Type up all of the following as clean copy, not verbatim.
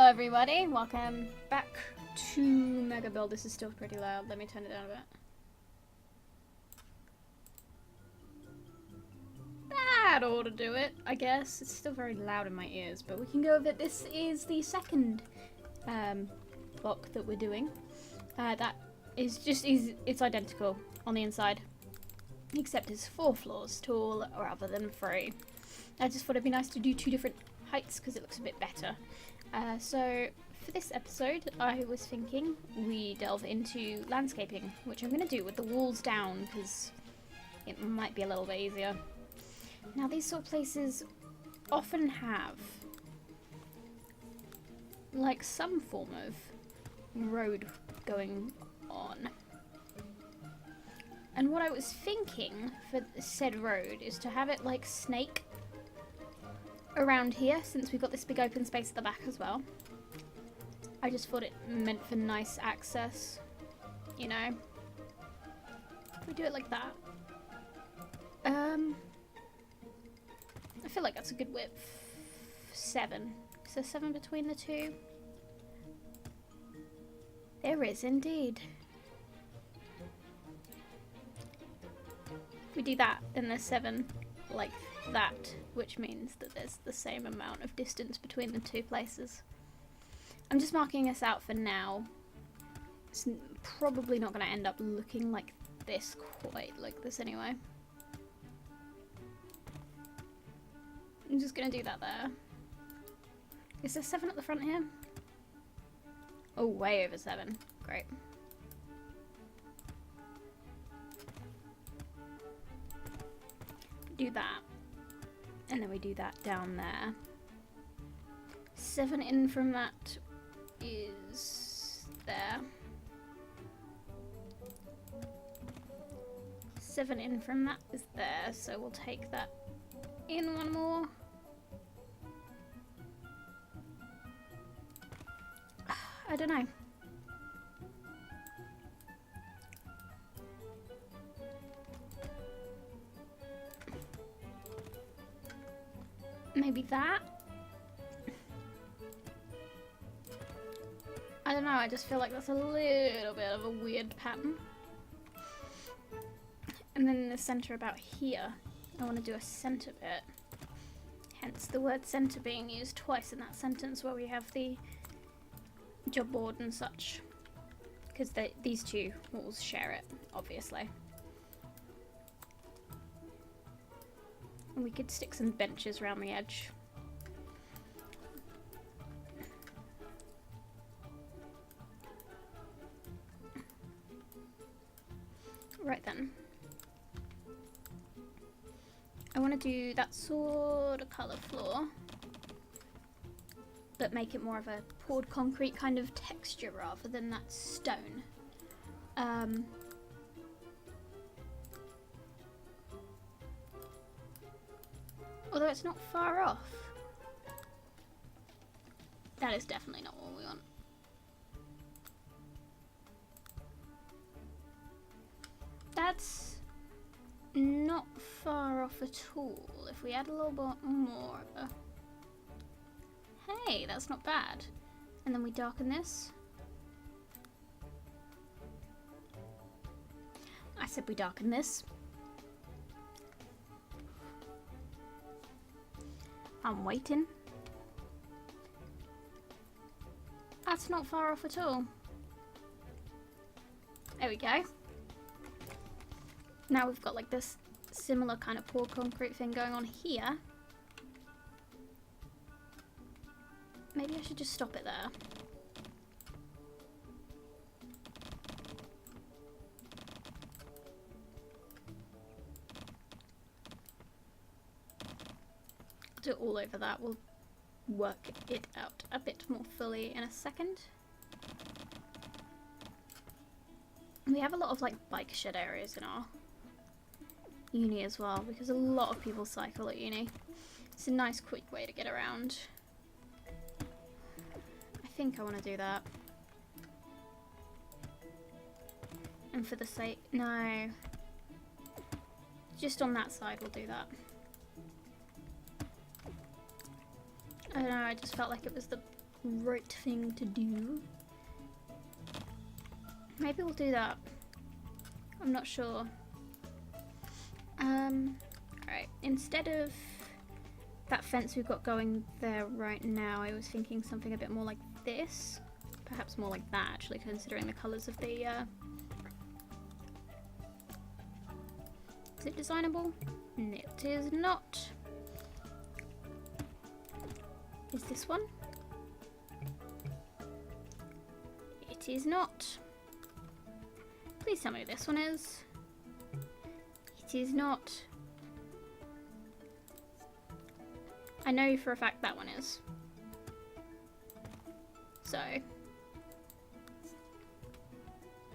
everybody, welcome back to Megabuild. This is still pretty loud. Let me turn it down a bit. That ought to do it, I guess. It's still very loud in my ears, but we can go with it. This is the second block that we're doing. That is it's identical on the inside, except it's 4 floors tall rather than 3. I just thought it'd be nice to do 2 different heights because it looks a bit better. So for this episode, I was thinking we delve into landscaping, which I'm going to do with the walls down because it might be a little bit easier. Now, these sort of places often have like some form of road going on. And what I was thinking for said road is to have it like snake around here, since we've got this big open space at the back as well. I just thought it meant for nice access, you know. If we do it like that. I feel like that's a good width. 7. Is there 7 between the two? There is indeed. If we do that, then there's 7 like that, which means that there's the same amount of distance between the 2 places. I'm just marking this out for now. It's probably not going to end up looking like this, quite like this anyway. I'm just going to do that there. Is there 7 at the front here? Oh, way over 7. Great. Do that. And then we do that down there. 7 in from that is there. 7 in from that is there, so we'll take that in 1 more. I don't know. Maybe that? I don't know, I just feel like that's a little bit of a weird pattern. And then in the centre about here, I want to do a centre bit. Hence the word centre being used twice in that sentence where we have the job board and such. Because these 2 walls share it, obviously. And we could stick some benches around the edge. Right then. I want to do that sort of colour floor, but make it more of a poured concrete kind of texture rather than that stone. Although it's not far off. That is definitely not what we want. That's not far off at all. If we add a little bit more of a... Hey, that's not bad. And then we darken this. I said we darken this. I'm waiting. That's not far off at all. There we go. Now we've got like this similar kind of poured concrete thing going on here. Maybe I should just stop it there. Do it all over that. We'll work it out a bit more fully in a second. We have a lot of like bike shed areas in our uni as well, because a lot of people cycle at uni. It's a nice quick way to get around. I think I want to do that. And for the sake... no. Just on that side we'll do that. I don't know, I just felt like it was the right thing to do. Maybe we'll do that. I'm not sure. Alright, instead of that fence we've got going there right now, I was thinking something a bit more like this. Perhaps more like that, actually, considering the colours of the... Is it designable? No, it is not. Is this one? It is not. Please tell me who this one is. It is not. I know for a fact that one is. So.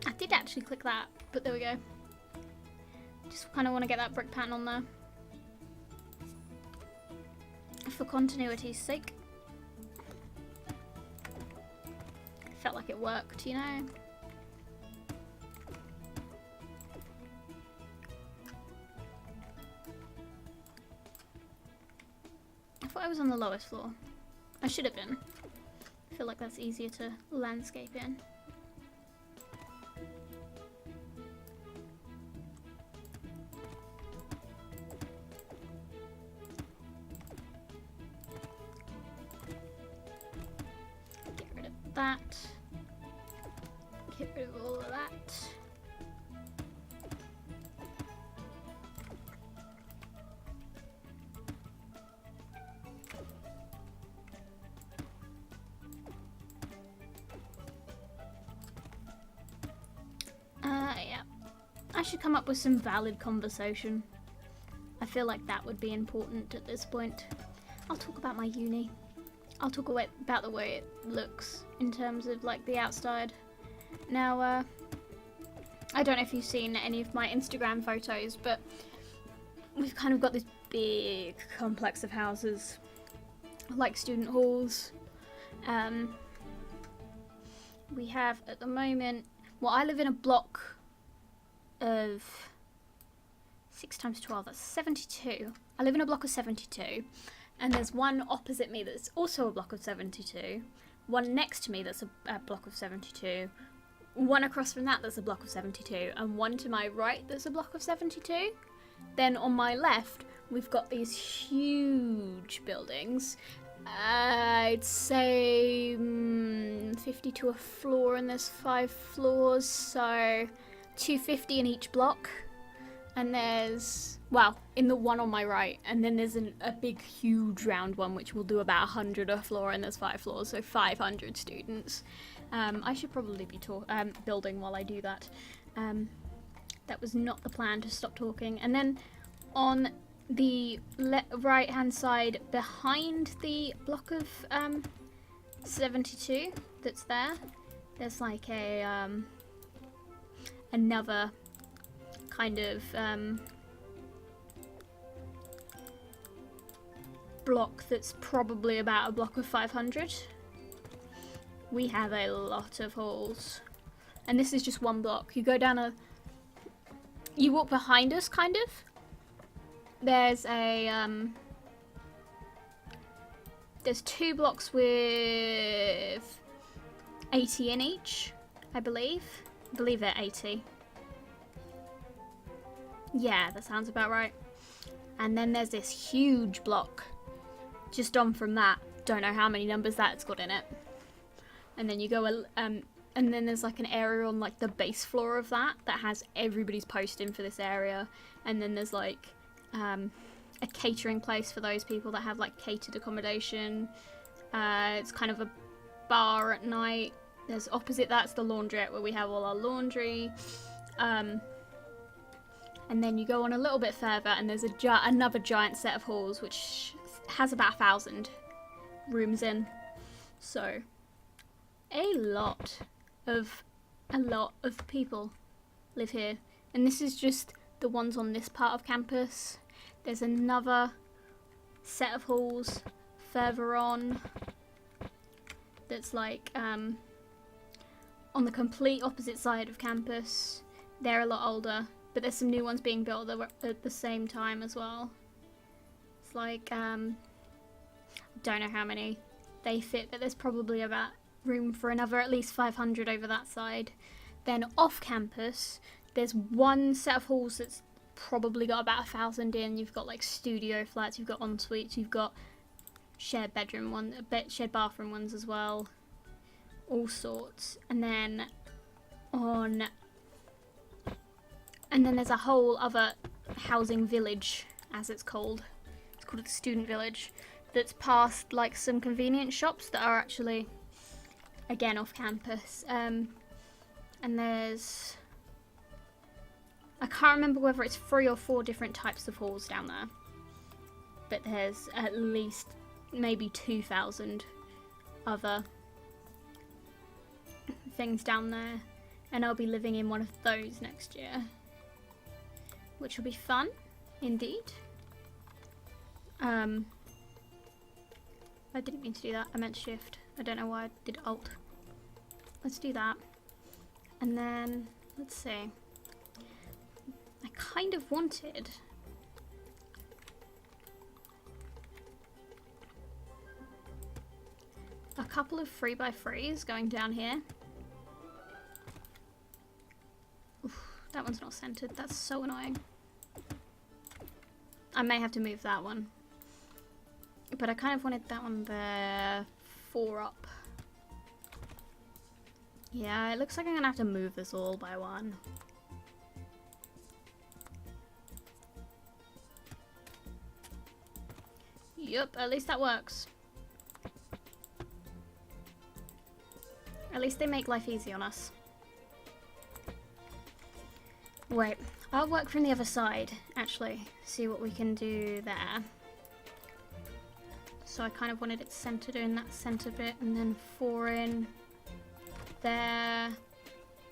I did actually click that, but there we go. Just kind of want to get that brick pattern on there. For continuity's sake. Felt like it worked, you know? I thought I was on the lowest floor. I should have been. I feel like that's easier to landscape in. Get rid of that. Get rid of all of that. Yeah. I should come up with some valid conversation. I feel like that would be important at this point. I'll talk about my uni. I'll talk about the way it looks in terms of like the outside. Now, I don't know if you've seen any of my Instagram photos, but we've kind of got this big complex of houses, like student halls. We have at the moment, well, I live in a block of 6 times 12, that's 72. I live in a block of 72, and there's one opposite me that's also a block of 72, one next to me that's a block of 72, one across from that that's a block of 72, and one to my right that's a block of 72. Then on my left, we've got these huge buildings. I'd say 50 to a floor, and there's 5 floors, so 250 in each block. And there's, well, in the one on my right, and then there's a big, huge round one which will do about 100 a floor, and there's 5 floors, so 500 students. I should probably be building while I do that. That was not the plan, to stop talking. And then on the right hand side behind the block of 72 that's there, there's like a another kind of block that's probably about a block of 500. We have a lot of halls, and this is just one block. You go down you walk behind us, kind of. There's there's 2 blocks with 80 in each, I believe. I believe they're 80. Yeah, that sounds about right. And then there's this huge block just on from that. Don't know how many numbers that's got in it. And then you go, and then there's like an area on like the base floor of that has everybody's posting for this area. And then there's like a catering place for those people that have like catered accommodation. It's kind of a bar at night. There's opposite that's the laundrette where we have all our laundry. And then you go on a little bit further and there's another giant set of halls which has about 1,000 rooms in. So a lot of people live here, and this is just the ones on this part of campus. There's another set of halls further on that's like on the complete opposite side of campus. They're a lot older, but there's some new ones being built that were at the same time as well. It's like don't know how many, they fit, but there's probably about room for another at least 500 over that side. Then off campus, there's one set of halls that's probably got about 1,000 in. You've got like studio flats, you've got en-suites, you've got shared bedroom one, shared bathroom ones as well, all sorts. And then there's a whole other housing village, as it's called. It's called the student village. That's past like some convenience shops that are actually, again, off campus. And there's, I can't remember whether it's 3 or 4 different types of halls down there, but there's at least maybe 2,000 other things down there, and I'll be living in one of those next year, which will be fun indeed. I didn't mean to do that, I meant shift. I don't know why I did alt. Let's do that. And then, let's see. I kind of wanted a couple of 3x3s going down here. Oof, that one's not centered, that's so annoying. I may have to move that one. But I kind of wanted that one there, 4 up. Yeah, it looks like I'm gonna have to move this all by 1. Yup, at least that works. At least they make life easy on us. Wait, I'll work from the other side, actually. See what we can do there. So I kind of wanted it centered in that center bit, and then 4 in there.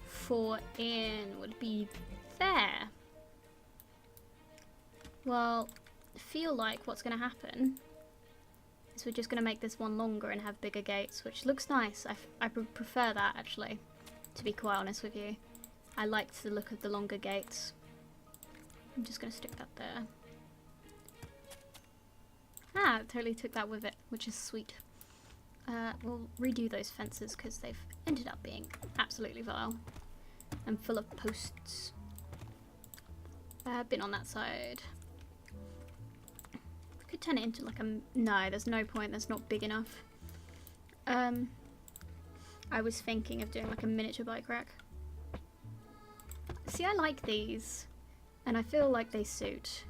4 in would be there. Well, I feel like what's going to happen is we're just going to make this one longer and have bigger gates, which looks nice. I prefer that, actually, to be quite honest with you. I liked the look of the longer gates. I'm just going to stick that there. Ah, it totally took that with it, which is sweet. We'll redo those fences because they've ended up being absolutely vile and full of posts. Been on that side. We could turn it into like a... No, there's no point. That's not big enough. I was thinking of doing like a miniature bike rack. See, I like these, and I feel like they suit.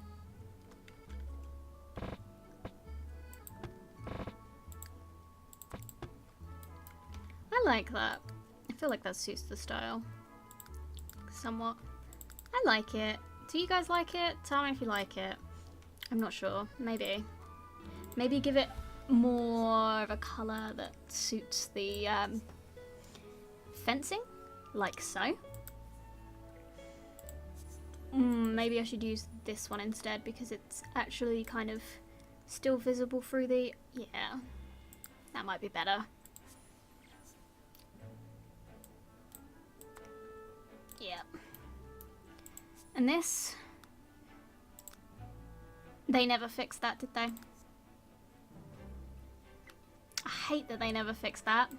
I like that. I feel like that suits the style somewhat. I like it. Do you guys like it? Tell me if you like it. I'm not sure. Maybe. Maybe give it more of a colour that suits the fencing, like so. Maybe I should use this one instead because it's actually kind of still visible through the... Yeah, that might be better. Yeah. And this... They never fixed that, did they? I hate that they never fixed that.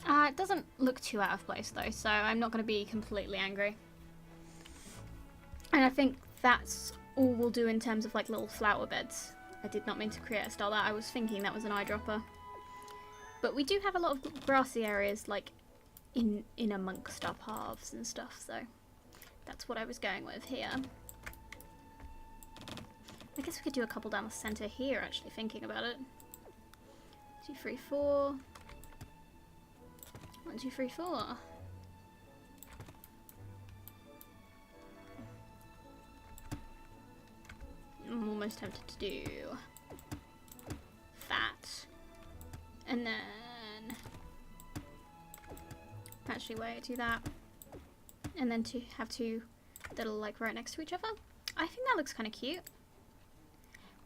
It doesn't look too out of place though, so I'm not going to be completely angry. And I think that's all we'll do in terms of like little flower beds. I did not mean to create a style that. I was thinking that was an eyedropper. But we do have a lot of grassy areas like in amongst our paths and stuff, so that's what I was going with here. I guess we could do a couple down the centre here, actually, thinking about it. 2, 3, 4. 1, 2, 3, 4. I'm almost tempted to do that. And then actually wait, do that. And then to have 2 that are like right next to each other. I think that looks kind of cute.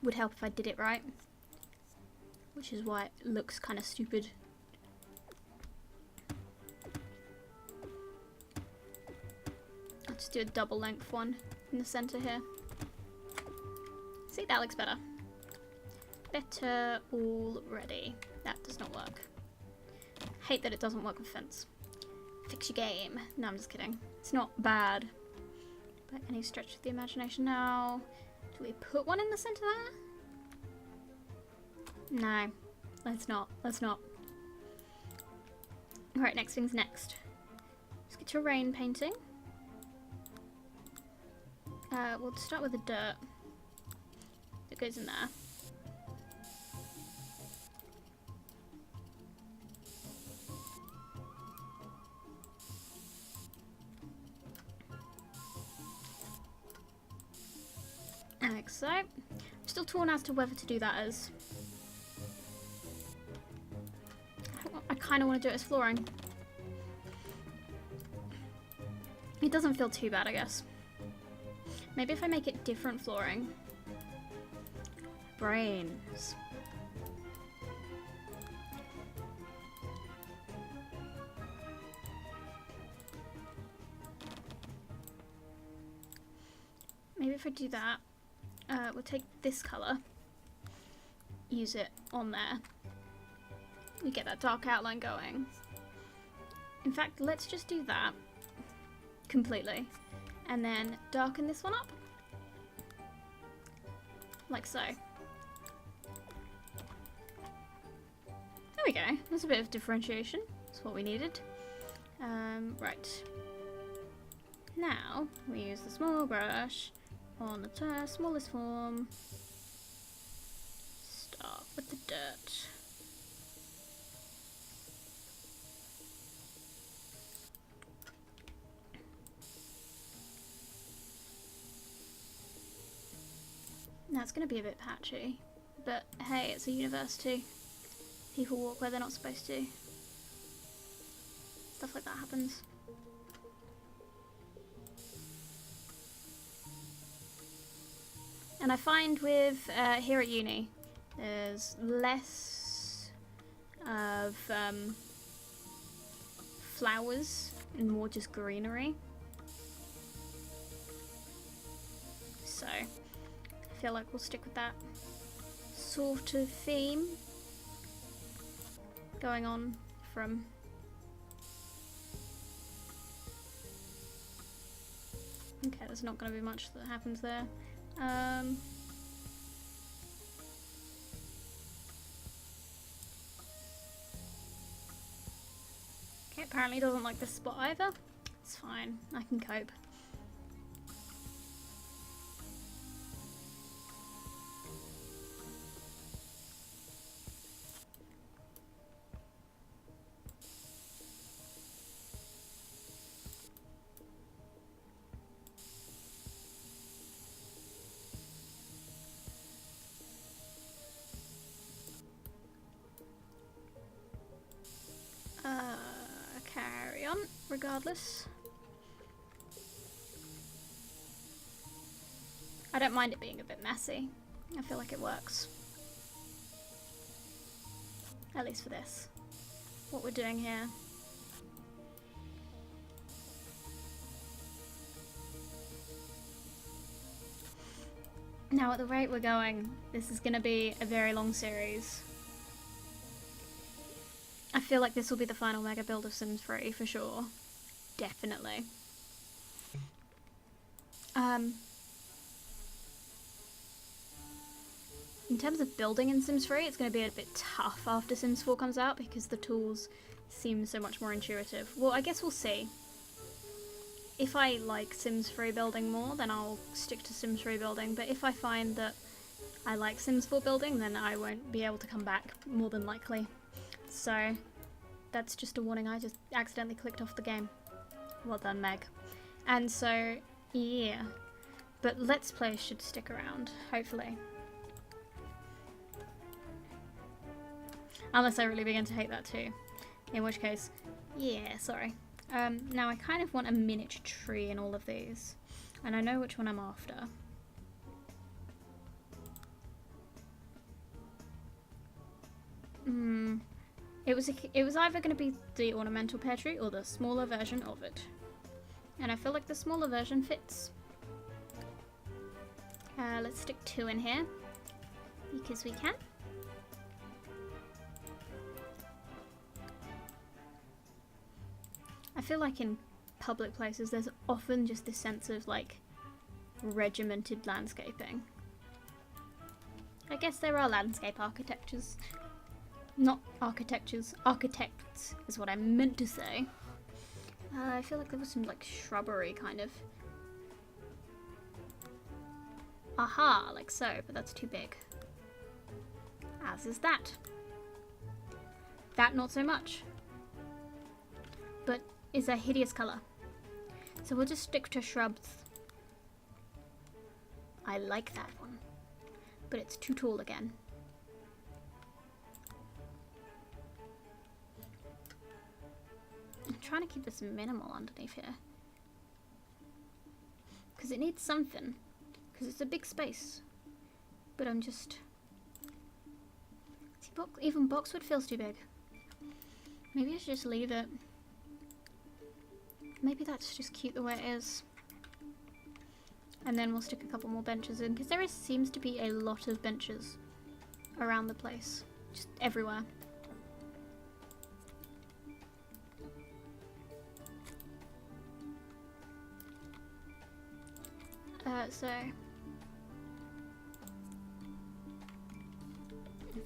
Would help if I did it right. Which is why it looks kind of stupid. I'll just do a double length one in the center here. See, that looks better. Better already. That does not work. Hate that it doesn't work with fence. Fix your game. No, I'm just kidding. It's not bad. But any stretch of the imagination now. Do we put one in the center there? No. Let's not. Let's not. Alright, next thing's next. Let's get terrain painting. We'll start with the dirt that goes in there. Like so. I'm still torn as to whether to do that as... I kind of want to do it as flooring. It doesn't feel too bad, I guess. Maybe if I make it different flooring. Brains. Maybe if I do that, we'll take this colour, use it on there. We get that dark outline going. In fact, let's just do that completely. And then darken this one up. Like so. There we go. There's a bit of differentiation. That's what we needed. Right. Now, we use the small brush on the smallest form. Start with the dirt. That's going to be a bit patchy, but hey, it's a university. People walk where they're not supposed to. Stuff like that happens. And I find with here at uni, there's less of flowers and more just greenery. So I feel like we'll stick with that sort of theme going on from okay, there's not going to be much that happens there. Okay, apparently he doesn't like this spot either. It's fine, I can cope. Carry on, regardless. I don't mind it being a bit messy. I feel like it works. At least for this. What we're doing here. Now at the rate we're going, this is going to be a very long series. I feel like this will be the final mega build of Sims 3 for sure. Definitely. In terms of building in Sims 3, it's going to be a bit tough after Sims 4 comes out because the tools seem so much more intuitive. Well, I guess we'll see. If I like Sims 3 building more, then I'll stick to Sims 3 building, but if I find that I like Sims 4 building, then I won't be able to come back, more than likely. So, that's just a warning. I just accidentally clicked off the game. Well done, Meg. And so, yeah. But Let's Play should stick around, hopefully. Unless I really begin to hate that too. In which case, yeah, sorry. Now I kind of want a miniature tree in all of these. And I know which one I'm after. It was either going to be the ornamental pear tree or the smaller version of it. And I feel like the smaller version fits. Let's stick 2 in here, because we can. I feel like in public places there's often just this sense of like regimented landscaping. I guess there are landscape architectures. Not architectures. Architects is what I meant to say. I feel like there was some like shrubbery kind of. Aha, like so, but that's too big. As is that. That not so much. But is a hideous colour. So we'll just stick to shrubs. I like that one. But it's too tall again. I'm trying to keep this minimal underneath here. Because it needs something. Because it's a big space. But I'm just... See, even boxwood feels too big. Maybe I should just leave it. Maybe that's just cute the way it is. And then we'll stick a couple more benches in, because there seems to be a lot of benches around the place. Just everywhere. So... I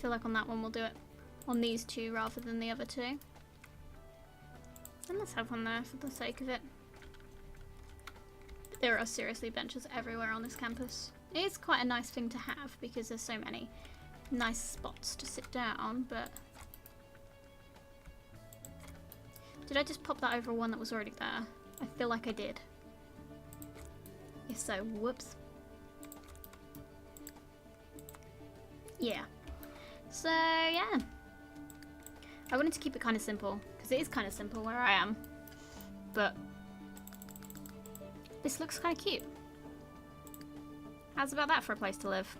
feel like on that one we'll do it on these 2 rather than the other 2. And let's have one there for the sake of it. There are seriously benches everywhere on this campus. It is quite a nice thing to have because there's so many nice spots to sit down, but... Did I just pop that over one that was already there? I feel like I did. If so, whoops. Yeah. So, yeah. I wanted to keep it kind of simple, because it is kind of simple where I am. But this looks kind of cute. How's about that for a place to live?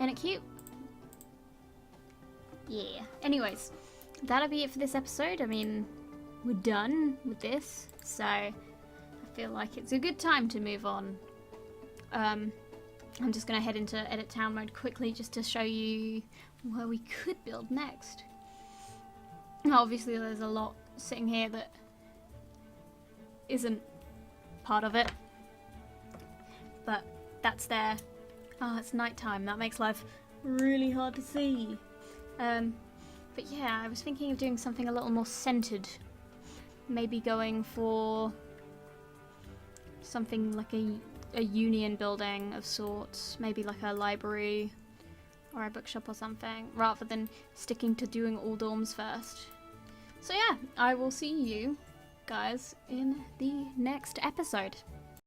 Ain't it cute? Yeah. Anyways, that'll be it for this episode. I mean, we're done with this, so I feel like it's a good time to move on. I'm just going to head into edit town mode quickly just to show you where we could build next. Obviously there's a lot sitting here that isn't part of it, but that's there. Oh, it's nighttime. That makes life really hard to see. But yeah, I was thinking of doing something a little more centered. Maybe going for something like a union building of sorts. Maybe like a library or a bookshop or something, rather than sticking to doing all dorms first. So yeah, I will see you guys in the next episode.